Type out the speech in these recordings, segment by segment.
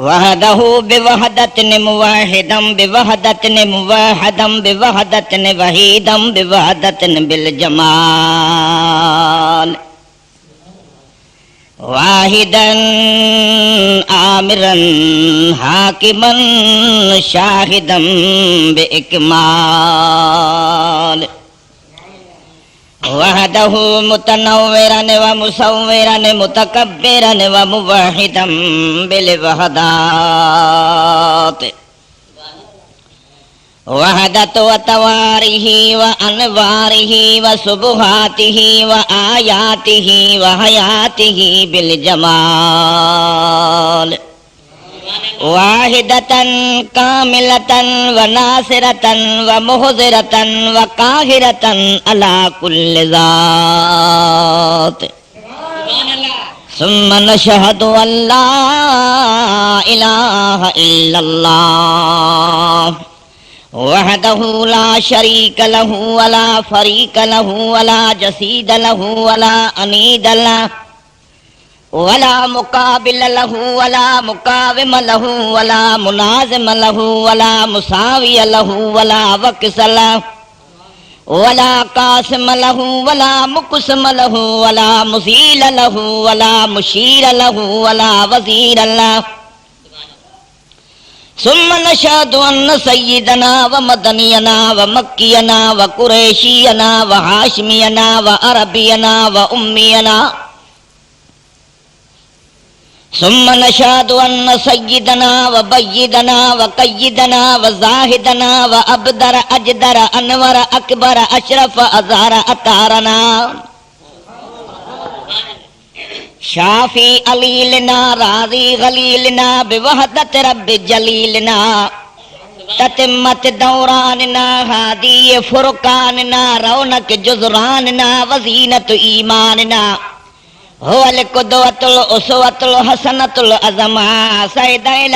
وحدہ بوحدت موحدا بوحدت موحدا بوحدت وحیدا بوحدت بالجمال واحدا آمرا حاکما شاہدا بإکمال وحدہ متنورا ومصورا متکبرا وموحدا بالوحدات وحدت وتوارہ وانوارہ وسبحاتہ وآیاتہ وحیاتہ بالجمال واحدتاً کاملتاً وناصرتاً ومحضرتاً وقاہرتاً علی کل ذات ثم نشہد ان لا الہ الا اللہ وحدہ لا شریک لہ ولا فریق لہ ولا جسید لہ ولا انید لہ ولا مقابل له ولا مقاوم له ولا منازم له ولا مساوي له ولا وكس له ولا قاسم له ولا مقسم له ولا مزيل له ولا مشير له ولا وزير له ثم نشهد أن سيدنا ومدنينا ومكينا وقريشينا وهاشمينا وعربينا وأمينا ثم نشهد أن سيدنا وبيدنا وقيدنا وزاهدنا وأبدر أجدر أنور أكبر أشرف أزهر أطهرنا شافي عليلنا راضي غليلنا بوحدة رب جليلنا تتمت دوراننا هادي فرقاننا رونق جزراننا وزينة إيماننا هو القدوة الأسوة الحسنة العظمى سيد إلى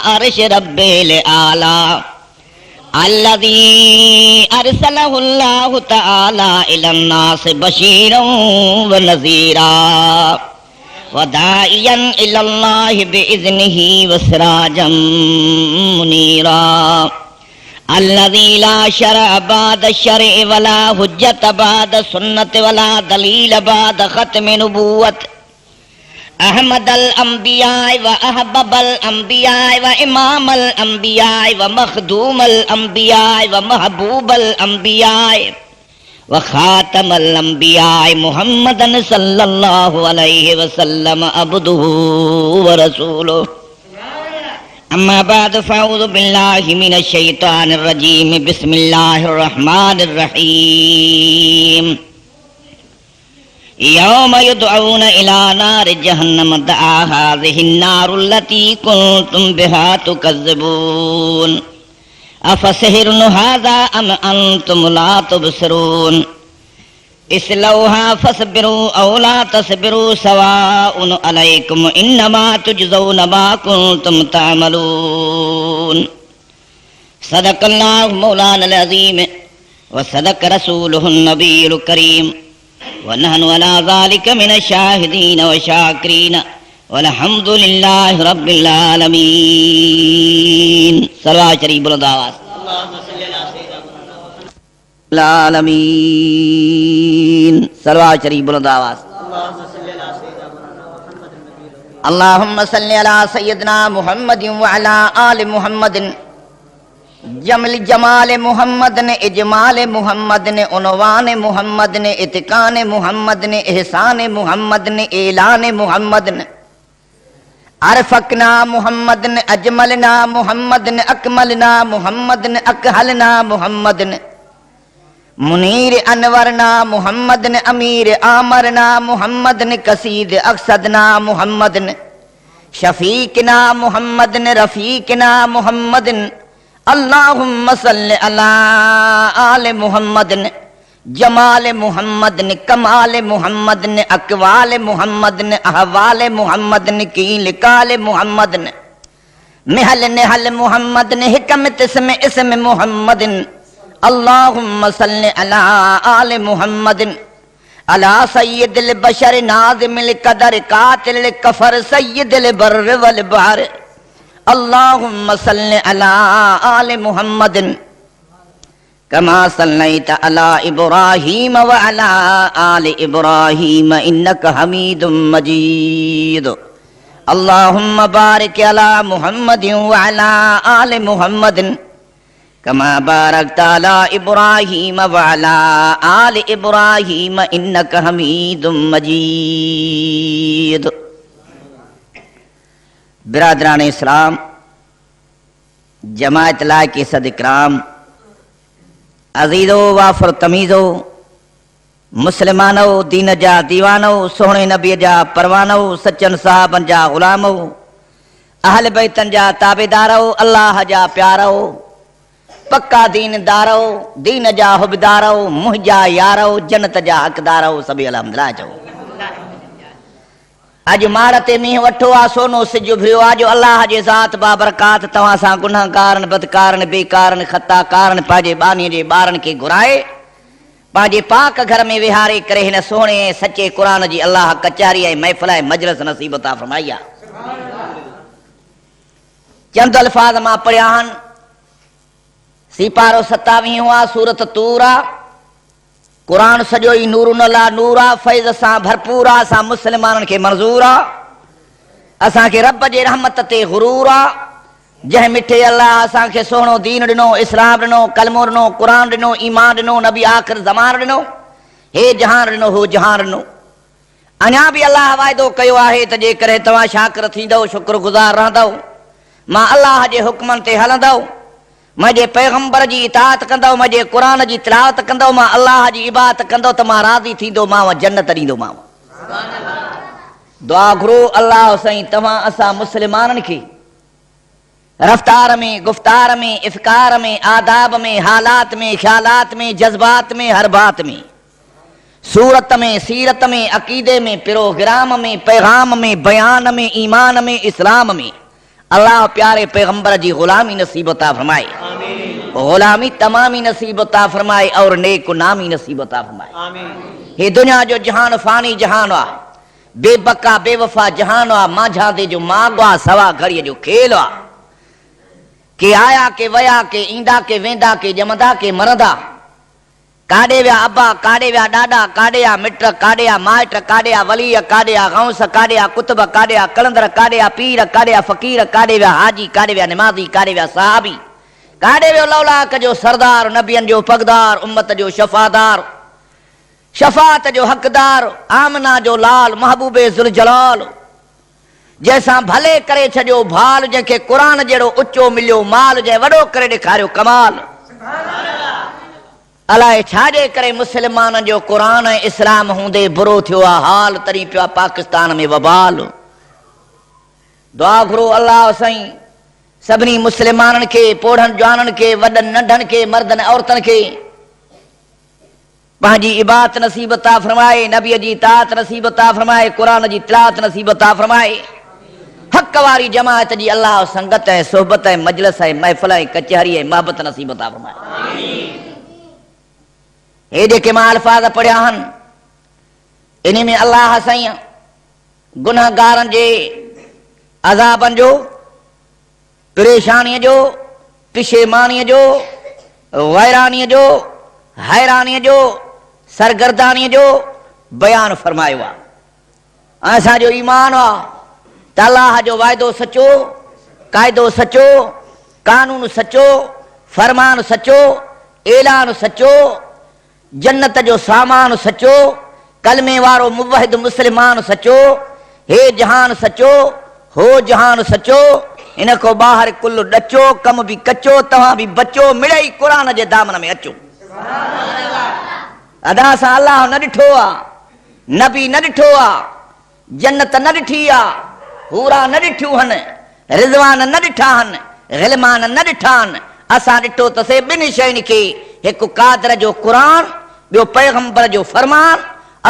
عرش رب الأعلى الذي أرسله الله تعالى إلى الناس بشيرا ونذيرا وداعيا إلى الله بإذنه وسراجا منيرا الذي لا شرع بعد الشرع ولا حجة بعد سنة ولا دليل بعد ختم نبوة أحمد الأنبياء وأحبب الأنبياء وإمام الأنبياء ومخدوم الأنبياء ومحبوب الأنبياء وخاتم الأنبياء محمد صلى الله عليه وسلم عبده ورسوله اما بعد فاعوذ باللہ من الشیطان الرجیم بسم اللہ الرحمن الرحیم یوم یدعون الى نار جہنم دعا هذه النار التي كنتم بها تكذبون افسحر هذا ام انتم لا تبصرون اسلوها فاصبروا او لا تصبروا سواء عليكم انما تجزون ما كنتم تعملون صدق الله مولانا العظيم وصدق رسوله النبي الكريم ونحن على ذلك من الشاهدين والشاكرين والحمد لله رب العالمين صلوات شریف بلند آواز العالمین صلوات شریف بلند آواز اللہم صلی علی سیدنا محمد وعلا آل محمد جمل جمال محمد نے اجمال محمد نے عنوان محمد نے اتقان محمد نے احسان محمد نے اعلان محمد نے عرفقنا محمد نے اجملنا محمد نے اکملنا محمد نے اکحلنا محمد نے منیر انورنا محمد نے امیر آمرنا محمد نے کسید اقصدنا محمد نے شفیقنا محمد نے رفیقنا محمد نے اللہم صلی علی آل محمد نے جمال محمد نے کمال محمد نے اقوال محمد نے احوال محمد نے کیل کال محمد نے محل نحل محمد نے حکمت اسم محمد اللہم صلی علی آل محمد علی سید البشر ناظم القدر قاتل الکفر سید البر والبحر اللہم صلی علی آل محمد کما صلیت علی ابراہیم وعلی آل ابراہیم انک حمید مجید اللہم بارک علی محمد وعلی آل محمد کما بارکت علی ابراہیم وعلی آل ابراہیم انک حمید مجید۔ برادران اسلام، جماعت لائق صد اکرام، عزیزو وافر تمیزو، مسلمانو دین جا دیوانو، سونے نبی جا پروانو، سچن صحابن جا غلامو، اہل بیتن جا تابدارو، اللہ جا پیارو، پکا دین دارو، دین جا حبدارو، مہجا یارو، جنت جا حقدارو، سبھی الحمدللہ جو۔ اج مارتے میہ وٹھو آ سونو سج بھریو آجو اللہ جے ذات بابرکات تواں ساں گناہ کارن بدکارن بیکارن خطا کارن پاجے بانی جے بارن کے گھرائے پاجے پاک گھر میں وہارے کرے ہن سونے سچے قرآن جی اللہ کچہری محفل مجلس نصیب عطا فرمایا۔ چند الفاظ ماں پڑھیا ہن، سپارو 27 ہوا سورت تورا، قرآن سجو ہی نور اللہ نورا، فیض ساں بھرپورا، ساں مسلمانن کے منظورا، اساں کے رب جے رحمت تے غرورا، جہ مٹھے اللہ اساں کے سوہنو دین ڈنو، اسلام ڈنو، کلمو ڈنو، قرآن ڈنو، ایمان ڈنو، نبی آخر زمان ڈنو، ہے جہان ڈنو ہو جہان ڈنو۔ انیا بھی اللہ وعدو کیو آہے تے جے کرے تواں شاکر تھیندو، شکر گزار رہندو، ماں اللہ جے حکمن تے ہلندو، مجھے پیغمبر جی اطاعت کندو، مجھے قرآن جی تلاوت کندو، ماں اللہ جی عبادت کندو تو ماں راضی تھیندو، ماں جنت ڈیندو۔ ماں دعا گھرو اللہ سائیں تواں اساں مسلمانن کی رفتار میں، گفتار میں، افکار میں، آداب میں، حالات میں، خیالات میں، جذبات میں، ہر بات میں، صورت میں، سیرت میں، عقیدے میں، پروگرام میں، پیغام میں، بیان میں، ایمان میں، اسلام میں اللہ پیارے پیغمبر جی غلامی نصیب عطا فرمائے، غلامی تمامی نصیب عطا فرمائے اور نیک نامی نصیب عطا فرمائے۔ یہ دنیا جو جہان فانی جہان وا، بے بکا بے وفا جہان وا، ماجھا دے جو ماغوا سوا گھڑی جو کھیل وا، کہ آیا کے ویا کے ایندا کے ویندا کے جمدا کے مردا، کاڑے ویا ابا، کاڑے ویا ڈاڈا، کاڑے یا مٹر، کاڑے یا مائٹ، کاڑے یا ولی، کاڑے یا غوث، کاڑے یا کتب، کاڑے یا کلندر، کاڑے یا پیر، کاڑے یا فقیر، کاڑے ویا حاجی، کاڑے ویا نمازی، کاڑے ویا صحابی، کاڑے ویا لولاک جو سردار، نبیان جو پگدار، امت جو شفادار، شفاعت جو حقدار، آمنہ جو لال، محبوب ذوالجلال، جیسا بھلے کرے چھجو بھال، جن کے قرآن جڑو اچو ملیو مال، جے وڈو کرے دکھاریو کمال۔ الائے چھاجے کرے مسلمان جو قرآن اسلام ہوندے برو تھیو حال، تری پیا پاکستان میں وبال۔ دعا گھرو اللہ سائیں سبنی مسلمانن کے، پوڑھن جوانن کے، وڈن ننڈن کے، مردن عورتن کے پانجی عبادت نصیب عطا فرمائے، نبی جی اطاعت نصیب عطا فرمائے، قرآن جی تلاوت نصیب عطا فرمائے، حق واری جماعت جی اللہ سنگت ہے، صحبت ہے، مجلس ہے، محفل ہے، کچہری ہے، محبت نصیب عطا فرمائے۔ اے جے ماں الفاظ پڑھیا ہن انہی میں اللہ سائیں گناہ گارن جے عذابن جو، پریشانی جو، پشیمانی جو، ویرانی جو، حیرانی جو، سرگردانی جو بیان فرمائے ہوا۔ ایسا جو ایمان ہوا تا اللہ جو وعدو سچو، قائدو سچو، قانون سچو، فرمان سچو، اعلان سچو، جنت جو سامان سچو، کلمے وارو موحد مسلمان سچو، ہے جہان سچو، ہو جہان سچو، ان کو باہر کل ڈچو، کم بھی کچو، تواں بھی بچو، مڑئی قرآن جے دامن میں اچو۔ ادا سا اللہ نہ ڈٹھو آ، نبی نہ ڈٹھو آ، جنت نہ ڈٹھی آ، حورا نہ ڈٹھیوں ہن، رضوان نہ ڈٹھا ہن، غلمان نہ ڈٹھا ہن، اساں ڈٹھو تسے بن شئین کے، ایک قادر جو قرآن، بیو پیغمبر جو فرمان،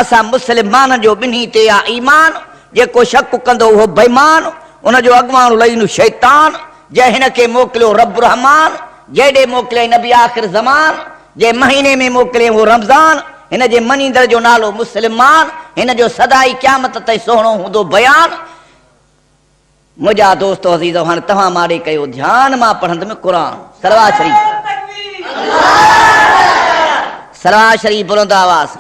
اساں مسلمان جو بنہی تے آ ایمان، جے کو شک کندو وہ بیمان، ان جو اگوان لئینو شیطان، جے ہن کے موکلو رب رحمان، جے دے موکلے نبی آخر زمان، جے مہینے میں موکلے وہ رمضان، ہن جے منیندر جو نالو مسلمان، ہن جو صدائی قیامت تے سوہنو ہندو بیان، مجھا دوستو عزیزو ہن تہاں مارے کہو دھیان ماں پڑھند میں قرآن صلوات شریف صلوات شریف بلند آواز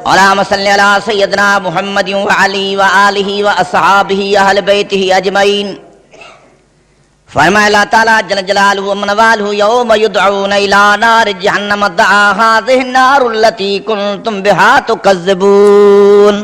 اللہم صلی علی سیدنا محمد وعلی وآلہ واصحابہ اہل بیتہ اجمعین فرمایا اللہ تعالیٰ جل جلالہ ومن والہ یوم یدعون الى نار جہنم دعا هذه النار التي کنتم بها تکذبون